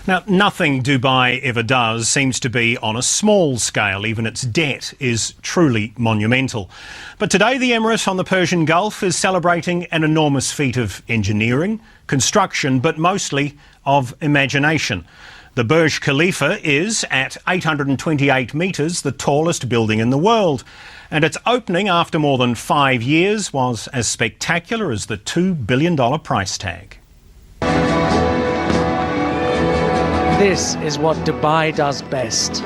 Now, nothing Dubai ever does seems to be on a small scale. Even its debt is truly monumental. But today, the Emirate on the Persian Gulf is celebrating an enormous feat of engineering, construction, but mostly of imagination. The Buj Khalifa is, at 828 metres, the tallest building in the world. And its opening after more than 5 years was as spectacular as the $2 billion price tag. This is what Dubai does best.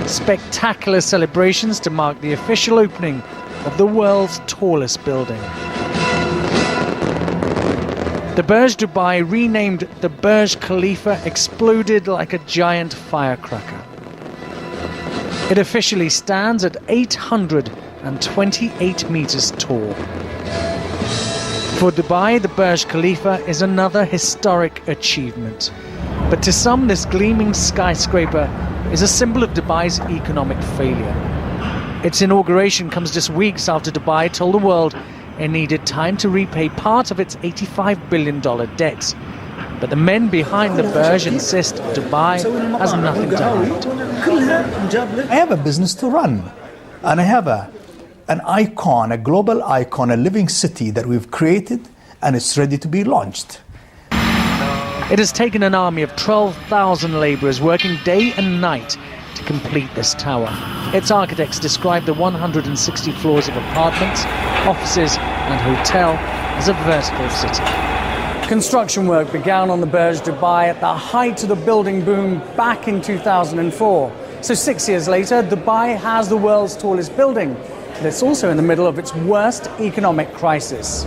Spectacular celebrations to mark the official opening of the world's tallest building. The Burj Dubai, renamed the Buj Khalifa, exploded like a giant firecracker. It officially stands at 828 metres tall. For Dubai, the Buj Khalifa is another historic achievement. But to some, this gleaming skyscraper is a symbol of Dubai's economic failure. Its inauguration comes just weeks after Dubai told the world it needed time to repay part of its $85 billion debt. But the men behind the Burj insist Dubai has nothing to hide. I have a business to run, and I have an icon, a global icon, a living city that we've created, and it's ready to be launched. It has taken an army of 12,000 labourers working day and night to complete this tower. Its architects describe the 160 floors of apartments, offices and hotel as a vertical city. Construction work began on the Burj Dubai at the height of the building boom back in 2004. So 6 years later, Dubai has the world's tallest building. But it's also in the middle of its worst economic crisis.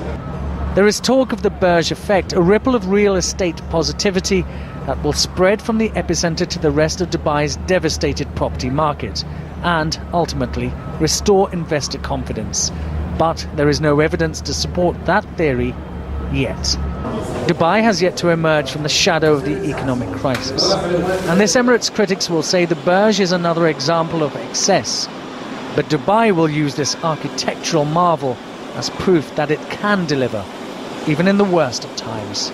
There is talk of the Burj effect, a ripple of real estate positivity that will spread from the epicentre to the rest of Dubai's devastated property market and, ultimately, restore investor confidence. But there is no evidence to support that theory yet. Dubai has yet to emerge from the shadow of the economic crisis. And this Emirates critics will say the Burj is another example of excess. But Dubai will use this architectural marvel as proof that it can deliver, even in the worst of times.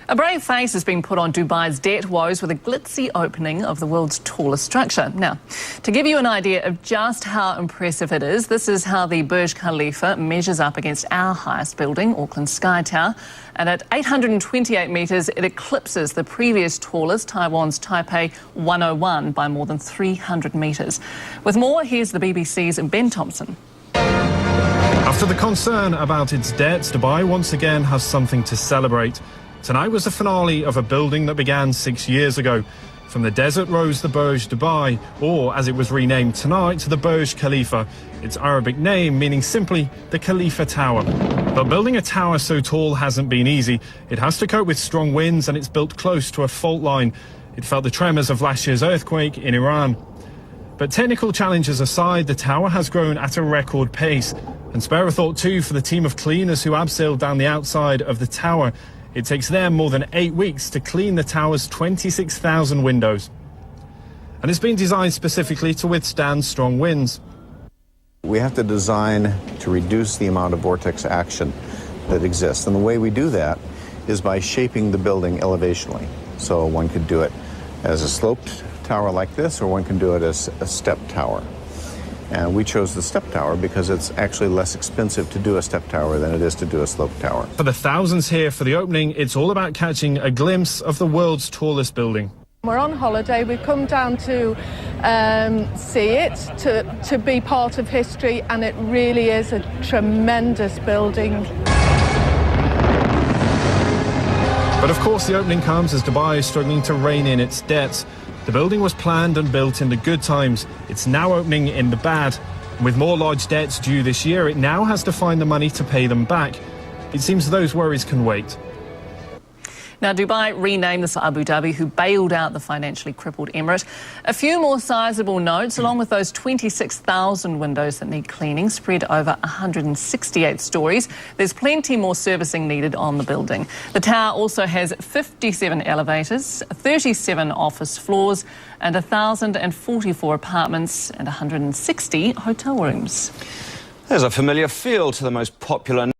A brave face has been put on Dubai's debt woes with a glitzy opening of the world's tallest structure. Now, to give you an idea of just how impressive it is, this is how the Buj Khalifa measures up against our highest building, Auckland's Sky Tower. And at 828 metres, it eclipses the previous tallest, Taiwan's Taipei 101, by more than 300 metres. With more, here's the BBC's Ben Thompson. After the concern about its debts, Dubai once again has something to celebrate. Tonight was the finale of a building that began 6 years ago. From the desert rose the Buj Dubai, or as it was renamed tonight, the Buj Khalifa. Its Arabic name meaning simply the Khalifa Tower. But building a tower so tall hasn't been easy. It has to cope with strong winds and it's built close to a fault line. It felt the tremors of last year's earthquake in Iran. But technical challenges aside, the tower has grown at a record pace. And spare a thought too for the team of cleaners who abseiled down the outside of the tower. It takes them more than 8 weeks to clean the tower's 26,000 windows. And it's been designed specifically to withstand strong winds. We have to design to reduce the amount of vortex action that exists. And the way we do that is by shaping the building elevationally. So one could do it as a sloped tower like this, or one can do it as a step tower. And we chose the step tower because it's actually less expensive to do a step tower than it is to do a slope tower. For the thousands here for the opening, it's all about catching a glimpse of the world's tallest building. We're on holiday, we've come down to see it, to be part of history, and it really is a tremendous building. But of course the opening comes as Dubai is struggling to rein in its debts. The building was planned and built in the good times. It's now opening in the bad. And with more large debts due this year, it now has to find the money to pay them back. It seems those worries can wait. Now, Dubai renamed this Abu Dhabi, who bailed out the financially crippled emirate. A few more sizable notes, along with those 26,000 windows that need cleaning, spread over 168 stories. There's plenty more servicing needed on the building. The tower also has 57 elevators, 37 office floors, and 1,044 apartments and 160 hotel rooms. There's a familiar feel to the most popular